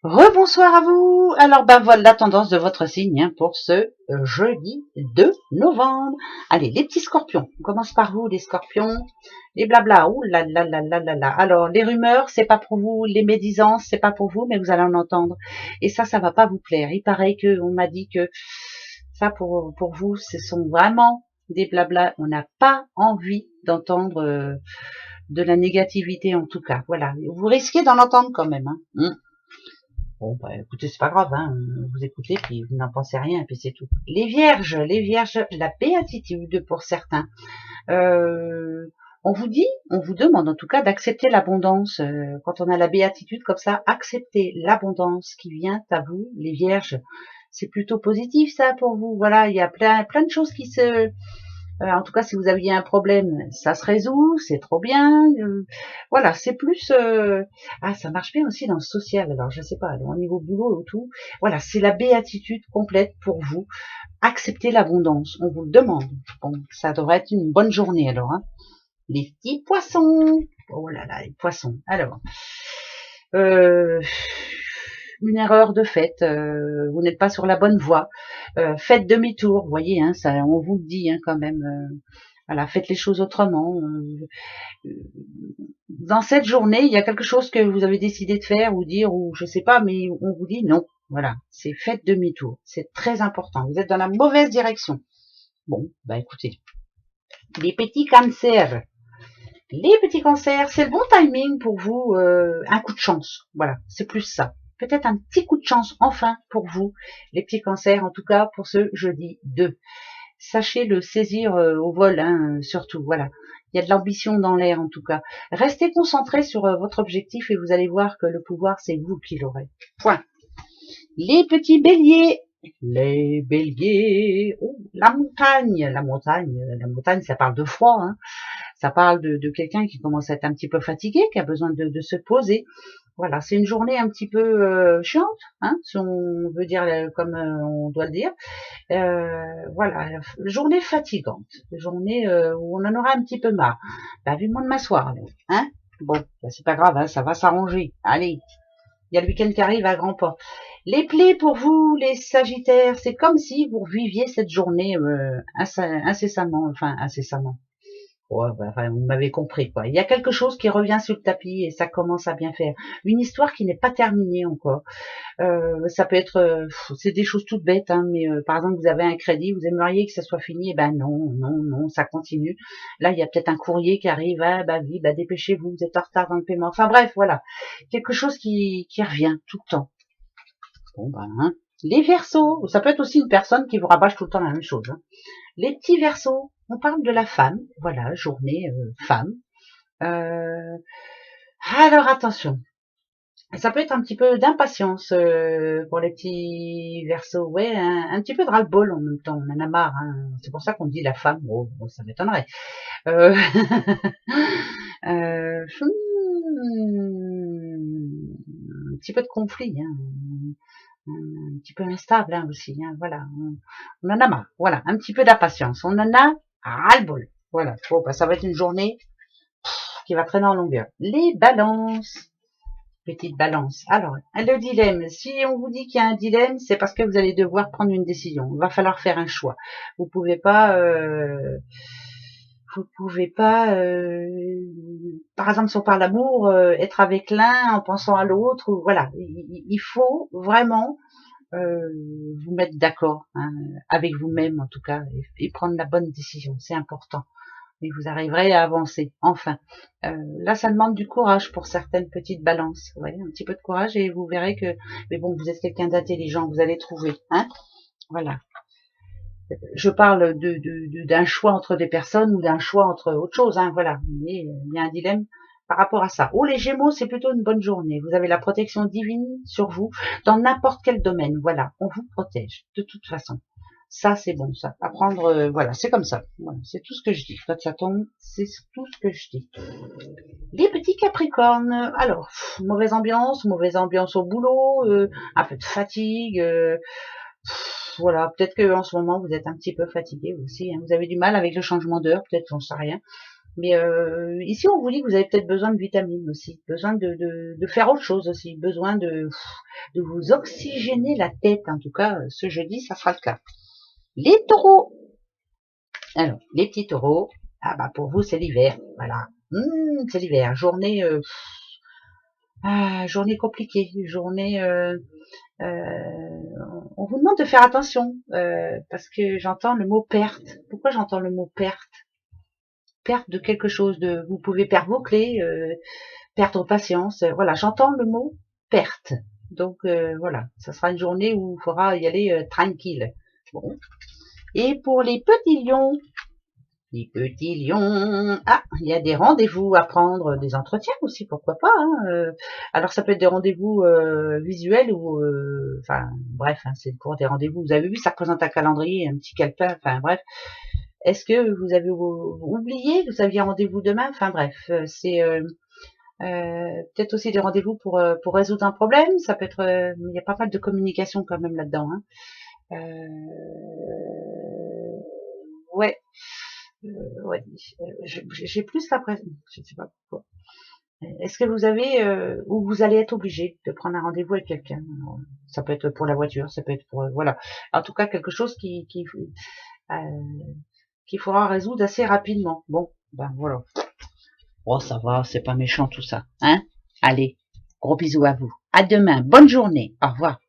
Rebonsoir à vous. Alors ben voilà la tendance de votre signe pour ce jeudi 2 novembre. Allez, les petits scorpions. On commence par vous, les scorpions. Les blabla. Ouh là là là là là là. Alors les rumeurs, c'est pas pour vous. Les médisances, c'est pas pour vous, mais vous allez en entendre. Et ça va pas vous plaire. Il paraît que on m'a dit que ça pour vous, ce sont vraiment des blabla. On n'a pas envie d'entendre de la négativité en tout cas. Voilà. Vous risquez d'en entendre quand même. Hein. Bon, bah, écoutez, c'est pas grave, hein. Vous écoutez, puis vous n'en pensez rien, et puis c'est tout. Les vierges, la béatitude pour certains. Euh, on vous demande en tout cas d'accepter l'abondance. Quand on a la béatitude comme ça, acceptez l'abondance qui vient à vous, les vierges. C'est plutôt positif ça pour vous. Voilà, il y a plein de choses qui se en tout cas, si vous aviez un problème, ça se résout, c'est trop bien. Voilà, c'est plus. Ah, ça marche bien aussi dans le social. Alors, je sais pas, au niveau boulot et tout. Voilà, c'est la béatitude complète pour vous. Acceptez l'abondance. On vous le demande. Bon, ça devrait être une bonne journée alors. Hein. Les petits poissons. Oh là là, les poissons. Alors, euh, une erreur de fait. Vous n'êtes pas sur la bonne voie. Faites demi-tour. Vous voyez, hein, ça, on vous le dit hein, quand même. Voilà, faites les choses autrement. Dans cette journée, il y a quelque chose que vous avez décidé de faire ou dire ou je sais pas, mais on vous dit non. Voilà, c'est faites demi-tour. C'est très important. Vous êtes dans la mauvaise direction. Bon, bah écoutez, les petits cancers. Les petits cancers, c'est le bon timing pour vous. Un coup de chance. Voilà, c'est plus ça. Peut-être un petit coup de chance enfin pour vous, les petits cancers, en tout cas pour ce jeudi 2. Sachez le saisir au vol, hein, surtout. Voilà. Il y a de l'ambition dans l'air, en tout cas. Restez concentré sur votre objectif et vous allez voir que le pouvoir, c'est vous qui l'aurez. Point. Les petits béliers. Les béliers. Oh, la montagne. La montagne, ça parle de froid. Hein. Ça parle de quelqu'un qui commence à être un petit peu fatigué, qui a besoin de se poser. Voilà, c'est une journée un petit peu chiante, hein, si on veut dire comme on doit le dire. Voilà, journée fatigante, journée où on en aura un petit peu marre. Bah, vivement de m'asseoir, hein. Bon, bah, c'est pas grave, hein, ça va s'arranger. Allez, il y a le week-end qui arrive à grands pas. Les plaies pour vous, les Sagittaires, c'est comme si vous viviez cette journée incessamment. Ouais, bah, enfin, vous m'avez compris, quoi. Il y a quelque chose qui revient sur le tapis et ça commence à bien faire. Une histoire qui n'est pas terminée encore. Ça peut être, c'est des choses toutes bêtes, hein, mais par exemple, vous avez un crédit, vous aimeriez que ça soit fini, et ben non, non, non, ça continue. Là, il y a peut-être un courrier qui arrive, ah, bah oui, bah dépêchez-vous, vous êtes en retard dans le paiement. Enfin bref, voilà, quelque chose qui revient tout le temps. Bon ben, hein. Les Verseaux, ça peut être aussi une personne qui vous rabâche tout le temps la même chose. Hein. Les petits Verseaux, on parle de la femme, voilà, journée femme. Alors attention, ça peut être un petit peu d'impatience pour les petits versos, ouais, un petit peu de ras-le-bol en même temps, on en a marre, hein. C'est pour ça qu'on dit la femme, bon, ça m'étonnerait. Euh, un petit peu de conflit, hein. Un petit peu instable hein, aussi, hein. Voilà, on en a marre, voilà, un petit peu d'impatience, on en a ras-le-bol. Voilà, bon, bah, ça va être une journée qui va traîner en longueur. Les balances. Petite balance. Alors, le dilemme. Si on vous dit qu'il y a un dilemme, c'est parce que vous allez devoir prendre une décision. Il va falloir faire un choix. Vous pouvez pas, par exemple, si on parle d'amour, être avec l'un en pensant à l'autre. Voilà, il faut vraiment vous mettre d'accord hein, avec vous-même en tout cas et prendre la bonne décision. C'est important et vous arriverez à avancer. Enfin, là, ça demande du courage pour certaines petites balances. Vous voyez, un petit peu de courage et vous verrez que, mais bon, vous êtes quelqu'un d'intelligent, vous allez trouver. Hein, voilà. Je parle d'un choix entre des personnes ou d'un choix entre autre chose. Hein, voilà. Mais il y a un dilemme par rapport à ça. Oh, les Gémeaux, c'est plutôt une bonne journée. Vous avez la protection divine sur vous dans n'importe quel domaine. Voilà, on vous protège de toute façon. Ça, c'est bon, ça. Apprendre, voilà, c'est comme ça. Voilà, c'est tout ce que je dis. Quand ça tombe, c'est tout ce que je dis. Les petits Capricornes. Alors, mauvaise ambiance au boulot, un peu de fatigue. Voilà, peut-être que en ce moment vous êtes un petit peu fatigué aussi. Hein. Vous avez du mal avec le changement d'heure, peut-être, j'en sais rien. Mais ici, on vous dit que vous avez peut-être besoin de vitamines aussi, besoin de faire autre chose aussi, besoin de vous oxygéner la tête. En tout cas, ce jeudi, ça sera le cas. Les taureaux. Alors, les petits taureaux, ah bah pour vous, c'est l'hiver. Voilà. C'est l'hiver. Journée, journée compliquée. Journée, on vous demande de faire attention parce que j'entends le mot perte. Pourquoi j'entends le mot perte? Perte de quelque chose, vous pouvez perdre vos clés, perdre patience. Voilà, j'entends le mot perte. Donc voilà, ça sera une journée où il faudra y aller tranquille. Bon. Et pour les petits lions, ah, il y a des rendez-vous à prendre, des entretiens aussi, pourquoi pas. Hein, alors ça peut être des rendez-vous visuels ou, enfin bref, hein, c'est pour des rendez-vous. Vous avez vu, ça représente un calendrier, un petit calepin. Enfin bref. Est-ce que vous avez oublié que vous aviez rendez-vous demain? Enfin bref, c'est peut-être aussi des rendez-vous pour résoudre un problème. Ça peut être, il y a pas mal de communication quand même là-dedans. Hein. Ouais, ouais. J'ai plus l'impression, je ne sais pas pourquoi. Est-ce que vous avez ou vous allez être obligé de prendre un rendez-vous avec quelqu'un? Ça peut être pour la voiture, ça peut être pour voilà. En tout cas, quelque chose euh, qu'il faudra résoudre assez rapidement. Bon, ben voilà. Oh, ça va, c'est pas méchant tout ça. Hein? Allez, gros bisous à vous. À demain. Bonne journée. Au revoir.